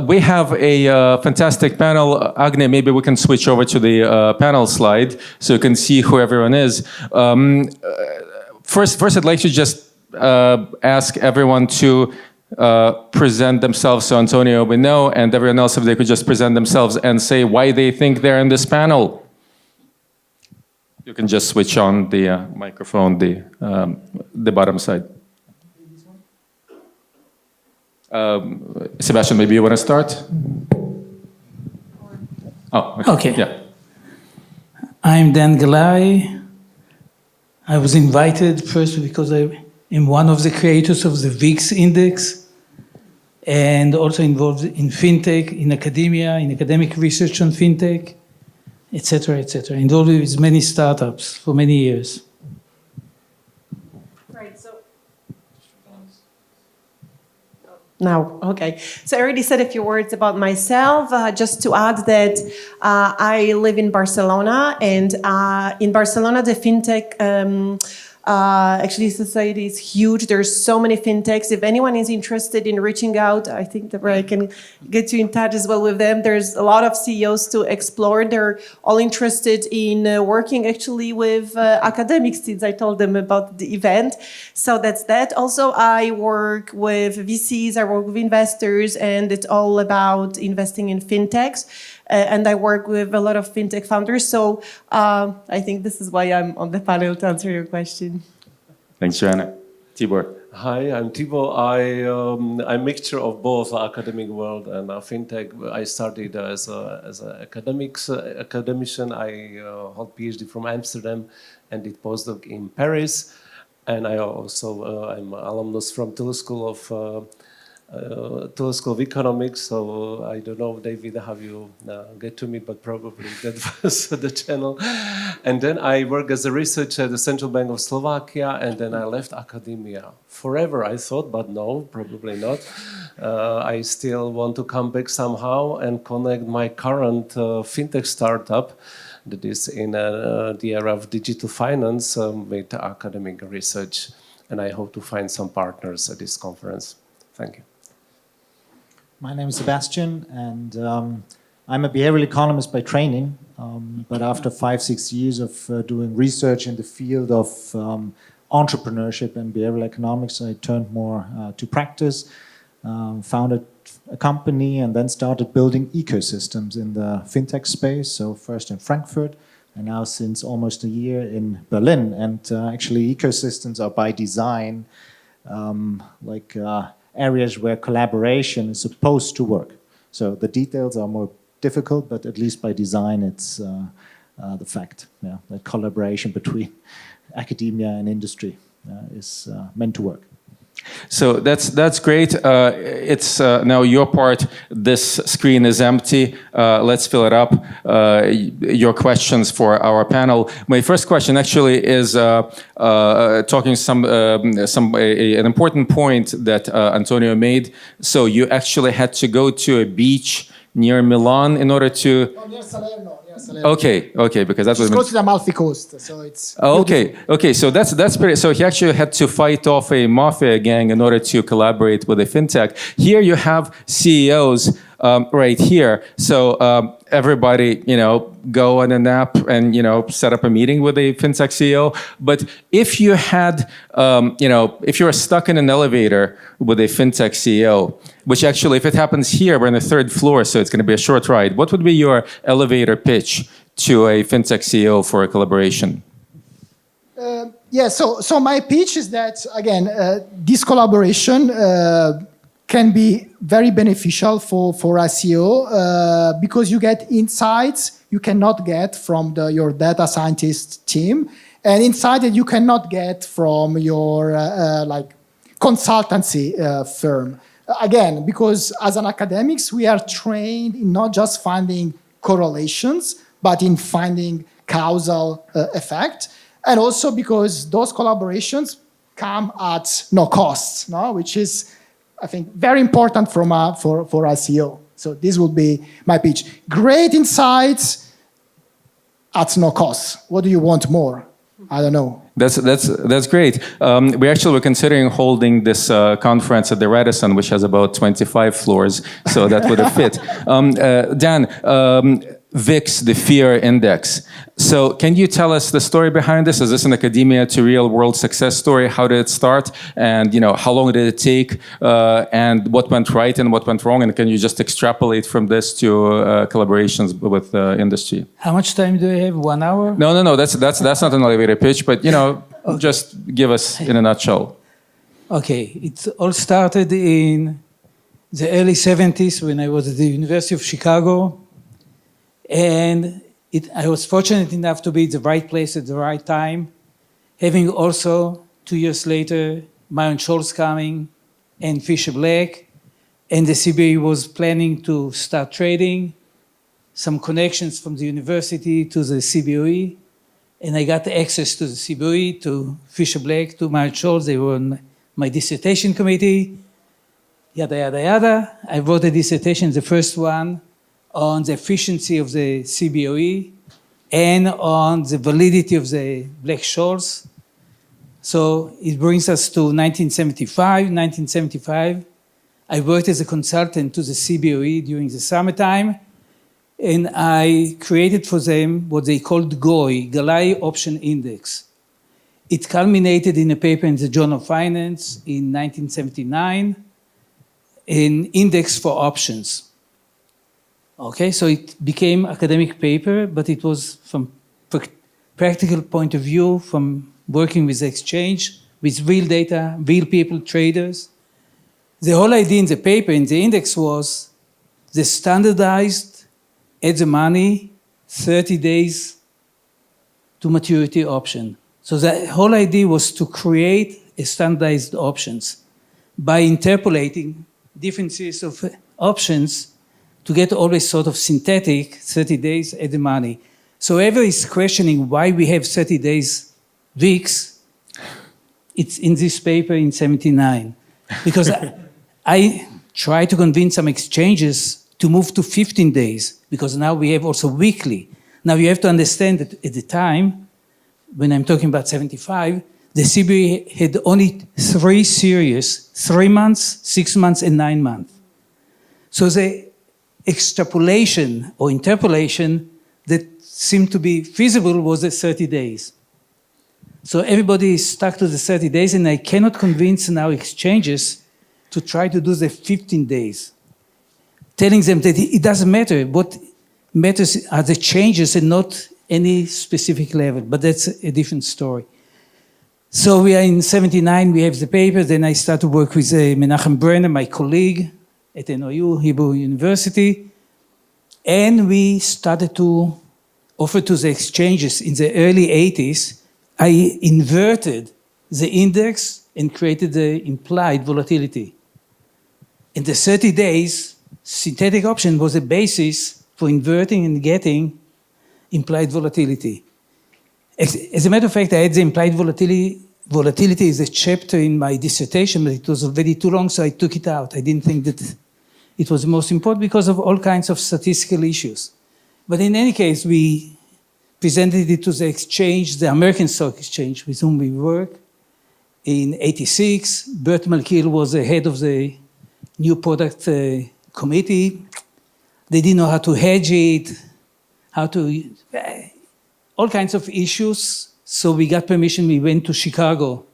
we have a fantastic panel. Agne, maybe we can switch over to the panel slide so you can see who everyone is. First, I'd like to just ask everyone to present themselves so Antonio would know, and everyone else if they could just present themselves and say why they think they're in this panel. You can just switch on the microphone, the bottom side. Sebastian, maybe you want to start? Oh, okay. Yeah. I'm Dan Galai. I was invited first because I am one of the creators of the VIX index and also involved in fintech, in academia, in academic research on fintech, etc., etc. Involved with many startups for many years. Right, so now, okay. So I already said a few words about myself. Just to add that I live in Barcelona, and in Barcelona, the fintech actually society is huge. There's so many fintechs. If anyone is interested in reaching out, I think that I can get you in touch as well with them. There's a lot of CEOs to explore. They're all interested in working actually with academics since I told them about the event. So that's that. Also, I work with VCs, I work with investors, and it's all about investing in fintechs. And I work with a lot of fintech founders. So I think this is why I'm on the panel to answer your question. Thanks, Joanna. Tibor. Hi, I'm Tibor. I'm a mixture of both academic world and fintech. I started as an academician. I hold PhD from Amsterdam and did postdoc in Paris. And I also I'm an alumnus from Tiller School of Economics, so I don't know, David, how you get to me, but probably that was the channel. And then I worked as a researcher at the Central Bank of Slovakia, and then I left academia. Forever, I thought, but no, probably not. I still want to come back somehow and connect my current fintech startup that is in the era of digital finance with academic research. And I hope to find some partners at this conference. Thank you. My name is Sebastian, and I'm a behavioral economist by training, but after 5-6 years of doing research in the field of entrepreneurship and behavioral economics, I turned more to practice, founded a company, and then started building ecosystems in the fintech space, so first in Frankfurt, and now since almost a year in Berlin. And actually ecosystems are by design areas where collaboration is supposed to work. So the details are more difficult, but at least by design it's the fact that collaboration between academia and industry is meant to work. So that's great. It's now your part. This screen is empty. Let's fill it up. Your questions for our panel. My first question actually is talking an important point that Antonio made. So you actually had to go to a beach near Milan in order to... No, near Salerno. Okay, because that's what... It's close to the Amalfi Coast, so it's... Okay, so that's pretty... So he actually had to fight off a mafia gang in order to collaborate with a fintech. Here you have CEOs right here. So everybody, go on an app and, set up a meeting with a fintech CEO. But if you had, if you were stuck in an elevator with a fintech CEO, which actually, if it happens here, we're on the 3rd floor, so it's going to be a short ride. What would be your elevator pitch to a fintech CEO for a collaboration? So my pitch is that, again, this collaboration can be very beneficial for a CEO because you get insights you cannot get from your data scientist team, and insight that you cannot get from your consultancy firm. Again, because as an academics, we are trained in not just finding correlations, but in finding causal effect. And also because those collaborations come at no cost, which is, I think, very important for a CEO. So this will be my pitch. Great insights at no cost. What do you want more? I don't know. That's great. We actually were considering holding this conference at the Radisson, which has about 25 floors, so that would have fit. Dan, VIX, the fear index. So can you tell us the story behind this? Is this an academia to real world success story? How did it start? And how long did it take? And what went right and what went wrong? And can you just extrapolate from this to collaborations with industry? How much time do I have? 1 hour? No. That's not an elevator pitch, but just give us in a nutshell. Okay, it all started in the early 70s when I was at the University of Chicago. And I was fortunate enough to be at the right place at the right time, having also 2 years later, Myron Scholes coming and Fisher Black, and the CBOE was planning to start trading, some connections from the university to the CBOE, and I got access to the CBOE, to Fisher Black, to Myron Scholes. They were on my dissertation committee, yada, yada, yada. I wrote a dissertation, the first one, on the efficiency of the CBOE and on the validity of the Black-Scholes. So it brings us to 1975. 1975, I worked as a consultant to the CBOE during the summertime, and I created for them what they called GOI, Galai Option Index. It culminated in a paper in the Journal of Finance in 1979, an index for options. Okay, so it became academic paper, but it was from practical point of view, from working with the exchange, with real data, real people, traders. The whole idea in the paper, in the index, was the standardized at the money 30 days to maturity option. So the whole idea was to create a standardized options by interpolating differences of options to get always sort of synthetic 30 days at the money. So whoever is questioning why we have 30 days VIX, it's in this paper in 79. Because I try to convince some exchanges to move to 15 days, because now we have also weekly. Now you have to understand that at the time, when I'm talking about 75, the CBOE had only 3 series, 3 months, 6 months, and 9 months. So the extrapolation or interpolation that seemed to be feasible was the 30 days. So everybody is stuck to the 30 days, and I cannot convince now exchanges to try to do the 15 days, telling them that it doesn't matter. What matters are the changes and not any specific level, but that's a different story. So we are in 79, we have the paper, then I start to work with Menachem Brenner, my colleague, at NYU, Hebrew University, and we started to offer to the exchanges in the early 80s. I inverted the index and created the implied volatility. In the 30 days, synthetic option was a basis for inverting and getting implied volatility. As a matter of fact, I had the implied volatility. Volatility is a chapter in my dissertation, but it was already too long, so I took it out. I didn't think that it was the most important because of all kinds of statistical issues. But in any case, we presented it to the exchange, the American Stock Exchange, with whom we work. In '86, Bert Malkiel was the head of the new product committee. They didn't know how to hedge it, all kinds of issues. So we got permission, we went to Chicago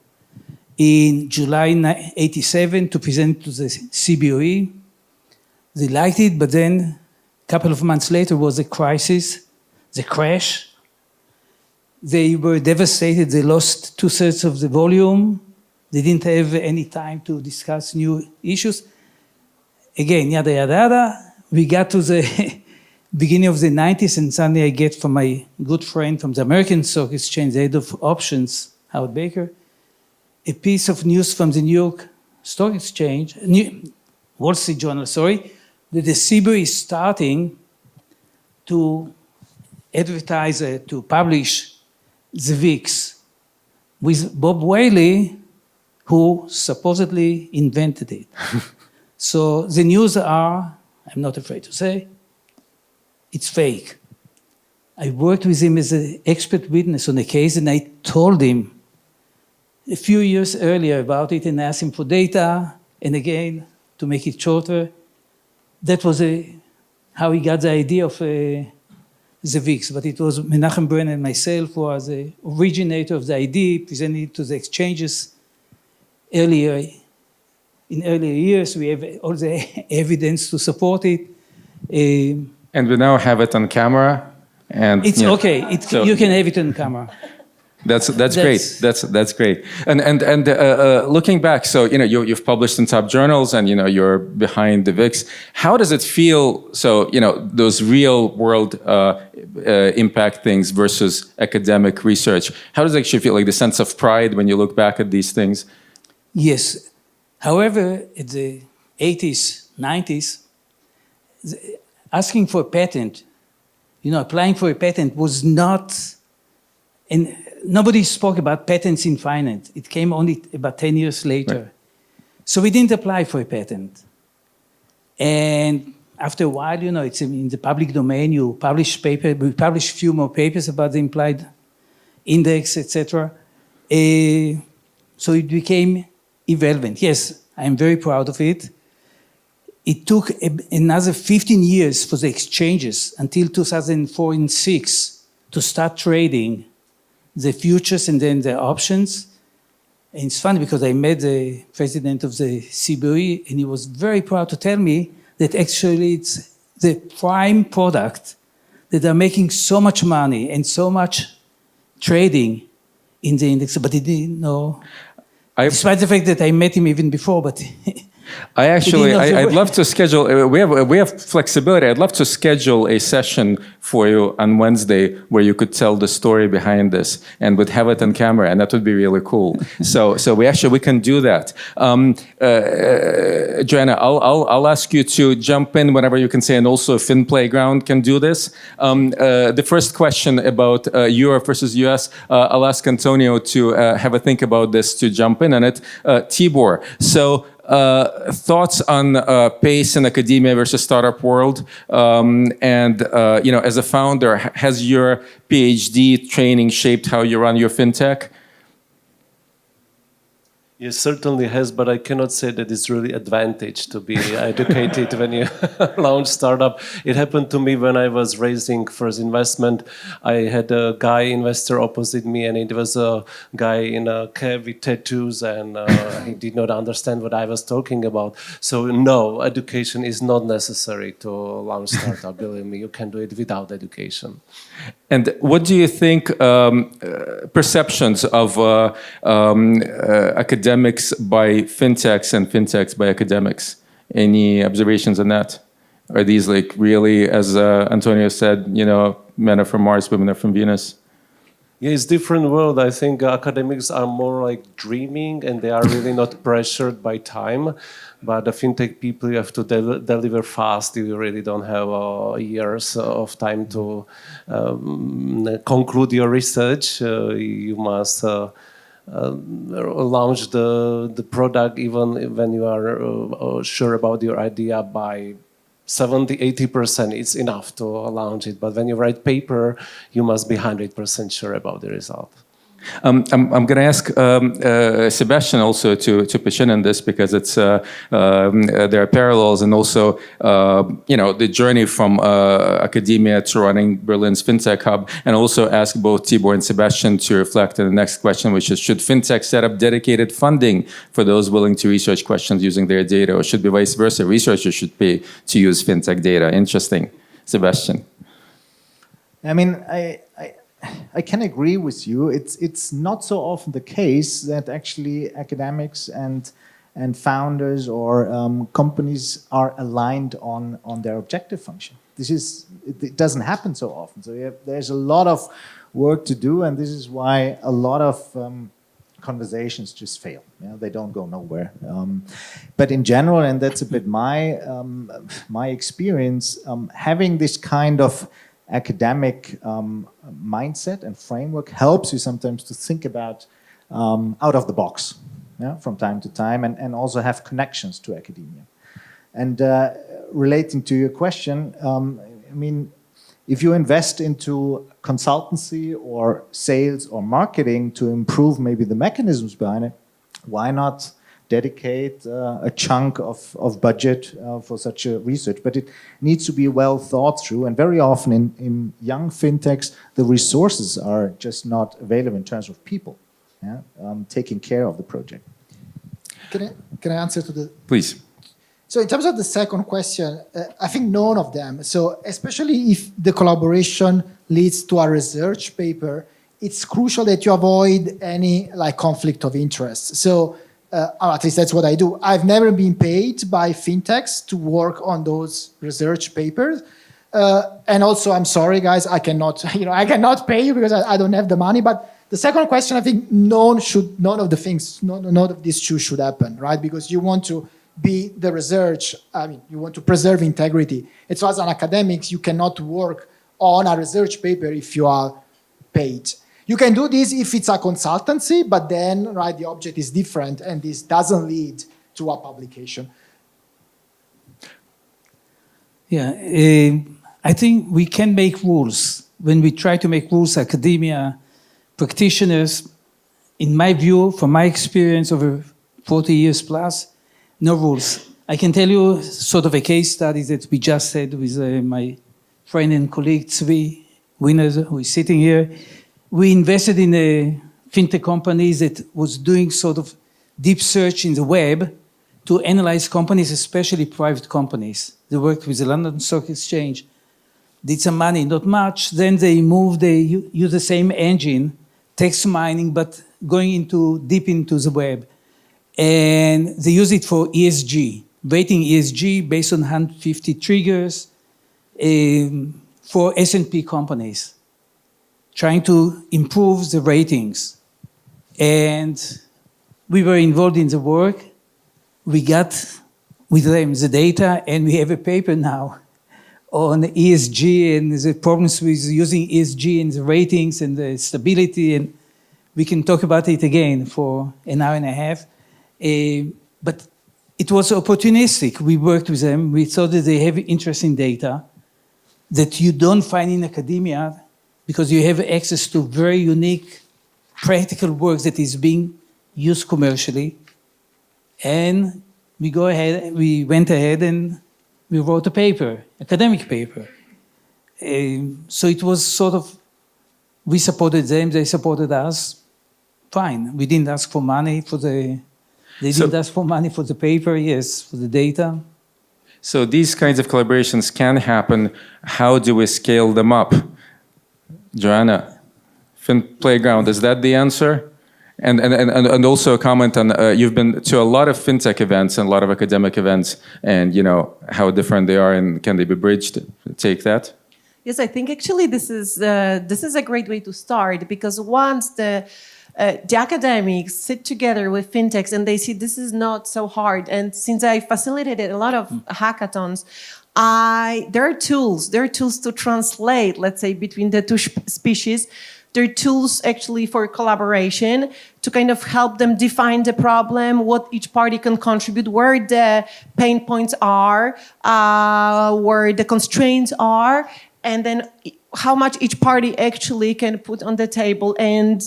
in July '87 to present to the CBOE. They liked it, but then a couple of months later was the crisis, the crash. They were devastated, they lost 2/3 of the volume. They didn't have any time to discuss new issues. Again, yada, yada, yada. We got to the beginning of the 90s, and suddenly I get from my good friend from the American Stock Exchange, the head of options, Howard Baker, a piece of news from the New York Stock Exchange, Wall Street Journal, that the CBOE is starting to advertise, to publish the VIX with Bob Whaley, who supposedly invented it. So the news are, I'm not afraid to say, it's fake. I worked with him as an expert witness on the case, and I told him a few years earlier about it and asked him for data. And again, to make it shorter, that was how he got the idea of the VIX. But it was Menachem Bren and myself who was the originator of the idea, presented it to the exchanges earlier. In earlier years, we have all the evidence to support it. And we now have it on camera. And It's yeah. okay. So- you can have it on camera. That's great. That's great. And looking back, so you've published in top journals, and you're behind the VIX. How does it feel? So those real world impact things versus academic research. How does it actually feel? Like the sense of pride when you look back at these things? Yes. However, in the 80s, 90s, asking for a patent, applying for a patent was not, and nobody spoke about patents in finance. It came only about 10 years later. Right. So we didn't apply for a patent. And after a while, it's in the public domain, you publish paper, we published a few more papers about the implied index, etc. So it became irrelevant. Yes, I'm very proud of it. It took another 15 years for the exchanges until 2004 and 2006 to start trading the futures and then the options. And it's funny because I met the president of the CBOE and he was very proud to tell me that actually it's the prime product that are making so much money and so much trading in the index, but he didn't know. Despite the fact that I met him even before, but I'd love to schedule, we have flexibility. I'd love to schedule a session for you on Wednesday where you could tell the story behind this and would have it on camera, and that would be really cool. So we can do that. Joanna, I'll ask you to jump in whenever you can say, and also Fin Playground can do this. The first question about Europe versus US, I'll ask Antonio to have a think about this, to jump in on it. Tibor, so thoughts on pace in academia versus startup world, and as a founder, has your PhD training shaped how you run your fintech? Yes, certainly has, but I cannot say that it's really advantage to be educated when you launch startup. It happened to me when I was raising first investment. I had a guy investor opposite me, and it was a guy in a cab with tattoos, and he did not understand what I was talking about. So no, education is not necessary to launch startup. Believe me, you can do it without education. And what do you think perceptions of academics by fintechs and fintechs by academics? Any observations on that? Are these like really, as Antonio said, men are from Mars, women are from Venus? Yeah, it's different world. I think academics are more like dreaming, and they are really not pressured by time. But the fintech people, you have to deliver fast. You really don't have years of time to conclude your research. You must launch the product even when you are sure about your idea by 70–80%. It's enough to launch it. But when you write paper, you must be 100% sure about the result. I'm going to ask Sebastian also to pitch in on this, because it's there are parallels, and also the journey from academia to running Berlin's FinTech Hub, and also ask both Tibor and Sebastian to reflect on the next question, which is, should FinTech set up dedicated funding for those willing to research questions using their data, or should be vice versa? Researchers should pay to use FinTech data. Interesting. Sebastian. I mean, I can agree with you. It's not so often the case that actually academics and founders or companies are aligned on their objective function. It doesn't happen so often. So there's a lot of work to do, and this is why a lot of conversations just fail. They don't go nowhere. But in general, and that's a bit my experience, having this kind of academic mindset and framework helps you sometimes to think about out of the box from time to time, and also have connections to academia. And relating to your question, I mean, if you invest into consultancy or sales or marketing to improve maybe the mechanisms behind it, why not dedicate a chunk of budget for such a research? But it needs to be well thought through, and very often in young fintechs, the resources are just not available in terms of people, yeah? Taking care of the project. Can I answer to the... Please. So in terms of the second question, I think none of them. So especially if the collaboration leads to a research paper, it's crucial that you avoid any like conflict of interest. So at least that's what I do. I've never been paid by fintechs to work on those research papers. And also, I'm sorry, guys, I cannot pay you because I don't have the money. But the second question, I think none of these two should happen, right? Because you want to be the research, you want to preserve integrity. And so as an academic, you cannot work on a research paper if you are paid. You can do this if it's a consultancy, but then, right, the object is different and this doesn't lead to a publication. Yeah, I think we can make rules. When we try to make rules, academia, practitioners, in my view, from my experience over 40 years plus, no rules. I can tell you sort of a case study that we just had with my friend and colleague Tzvi Winners, who is sitting here. We invested in a fintech company that was doing sort of deep search in the web to analyze companies, especially private companies. They worked with the London Stock Exchange, did some money, not much. Then they use the same engine, text mining, but going deep into the web. And they use it for ESG, rating ESG based on 150 triggers for S&P companies, trying to improve the ratings. And we were involved in the work. We got with them the data, and we have a paper now on ESG and the problems with using ESG and the ratings and the stability. And we can talk about it again for an hour and a half. But it was opportunistic. We worked with them. We thought that they have interesting data that you don't find in academia because you have access to very unique practical work that is being used commercially. And we went ahead and we wrote a paper, academic paper. So it was sort of, we supported them, they supported us. Fine. We didn't ask for money for the... They didn't ask for money for the paper, yes, for the data. So these kinds of collaborations can happen. How do we scale them up? Joanna, Playground, is that the answer? And also a comment on, you've been to a lot of fintech events and a lot of academic events, and how different they are, and can they be bridged? Take that. Yes, I think actually this is a great way to start, because once the academics sit together with fintechs and they see this is not so hard, and since I facilitated a lot of hackathons, there are tools to translate, let's say, between the two species. There are tools actually for collaboration to kind of help them define the problem, what each party can contribute, where the pain points are, where the constraints are, and then how much each party actually can put on the table. And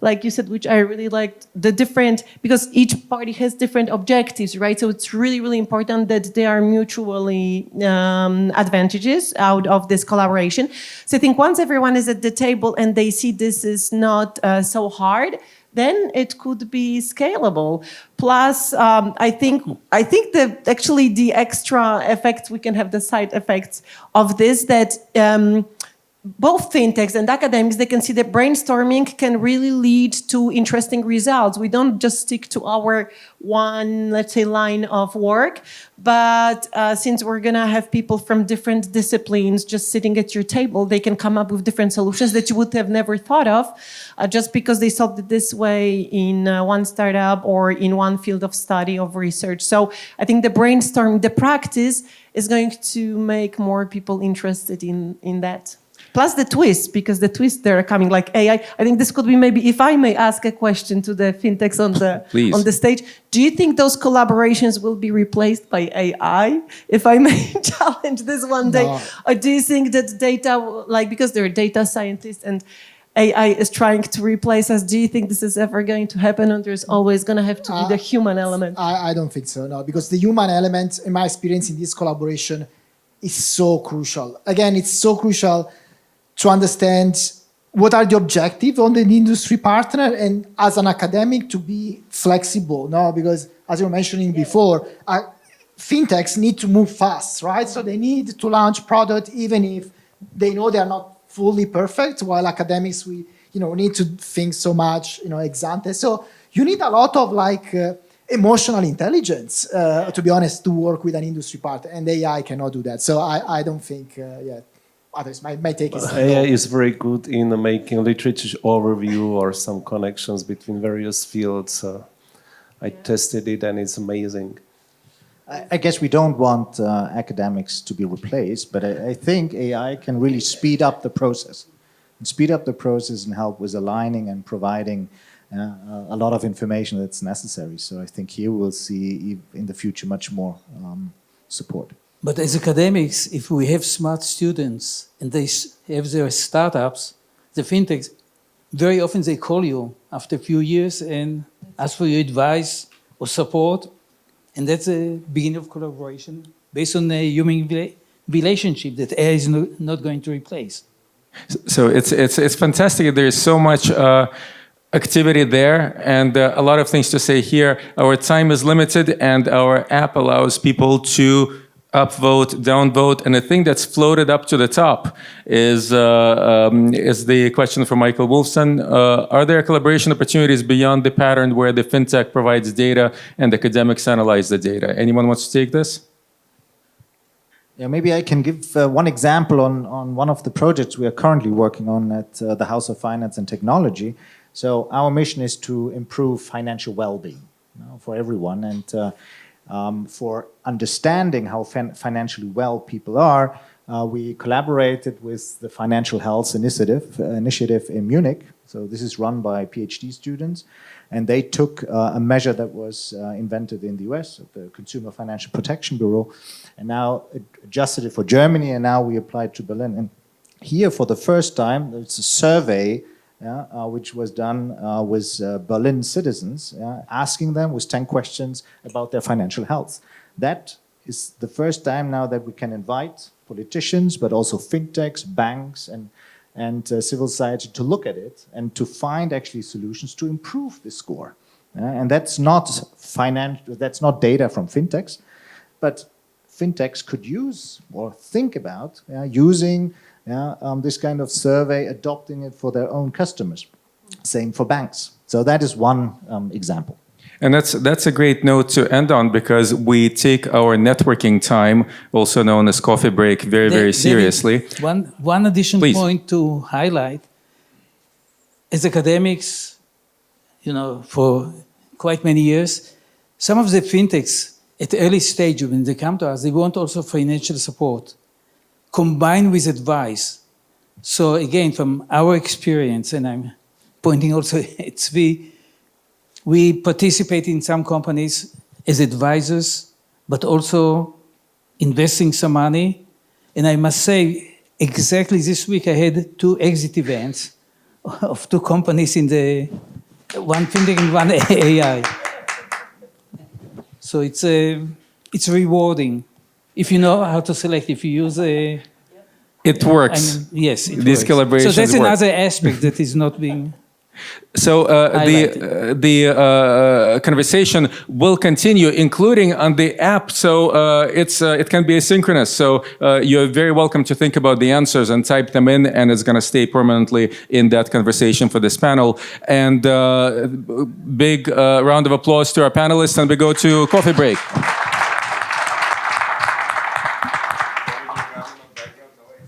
like you said, which I really liked, the different, because each party has different objectives, right? So it's really, really important that they are mutually advantages out of this collaboration. So I think once everyone is at the table and they see this is not so hard, then it could be scalable. Plus, I think actually the extra effects, we can have the side effects of this, that both fintechs and academics, they can see that brainstorming can really lead to interesting results. We don't just stick to our one, let's say, line of work, but since we're gonna have people from different disciplines just sitting at your table, they can come up with different solutions that you would have never thought of just because they solved it this way in one startup or in one field of study of research. So I think the brainstorming, the practice is going to make more people interested in that. Plus the twist, because the twists that are coming, like AI. I think this could be maybe, if I may ask a question to the fintechs on the stage. Do you think those collaborations will be replaced by AI? If I may challenge this one day, No. or do you think that data, like because they're data scientists and AI is trying to replace us, do you think this is ever going to happen, or there's always going to have to be the human element? I don't think so, no, because the human element, in my experience in this collaboration, is so crucial. Again, it's so crucial to understand what are the objectives on the industry partner, and as an academic to be flexible, no? Because as you were mentioning before, fintechs need to move fast, right? So they need to launch product even if they know they are not fully perfect, while academics, we need to think so much, ex ante. So you need a lot of emotional intelligence, to be honest, to work with an industry partner, and AI cannot do that. So I don't think, others, my take is AI is very good in making literature overview or some connections between various fields. I tested it and it's amazing. I guess we don't want academics to be replaced, but I think AI can really speed up the process. And help with aligning and providing a lot of information that's necessary. So I think here we'll see in the future much more support. But as academics, if we have smart students and they have their startups, the fintechs, very often they call you after a few years and ask for your advice or support. And that's a beginning of collaboration based on a human relationship that AI is not going to replace. So it's fantastic. There is so much activity there and a lot of things to say here. Our time is limited and our app allows people to upvote, downvote, and the thing that's floated up to the top is the question from Michael Wolfson. Are there collaboration opportunities beyond the pattern where the fintech provides data and academics analyze the data? Anyone wants to take this? Yeah, maybe I can give one example on one of the projects we are currently working on at the House of Finance and Technology. So our mission is to improve financial well-being for everyone, and for understanding how financially well people are, we collaborated with the Financial Health Initiative in Munich. So this is run by PhD students, and they took a measure that was invented in the US, at the Consumer Financial Protection Bureau, and now adjusted it for Germany, and now we applied to Berlin. And here, for the first time, it's a survey which was done with Berlin citizens, asking them with 10 questions about their financial health. That is the first time now that we can invite politicians, but also fintechs, banks, and civil society to look at it and to find actually solutions to improve the score. And that's not data from fintechs, but fintechs could use or think about using this kind of survey, adopting it for their own customers. Same for banks. So that is one example. And that's a great note to end on, because we take our networking time, also known as coffee break, very seriously. One additional Please. point to highlight. As academics, for quite many years, some of the fintechs at the early stage when they come to us, they want also financial support, combined with advice. So again, from our experience, and I'm pointing also at Zvi, we participate in some companies as advisors, but also investing some money. And I must say, exactly this week I had 2 exit events of 2 companies in the one fintech and one AI. So it's rewarding if you know how to select. If you use a, it works. Yes, it These works. collaborations So that's work. another aspect that is not being. So the conversation will continue, including on the app. So it can be asynchronous. So you're very welcome to think about the answers and type them in, and it's going to stay permanently in that conversation for this panel. And big round of applause to our panelists, and we go to coffee break.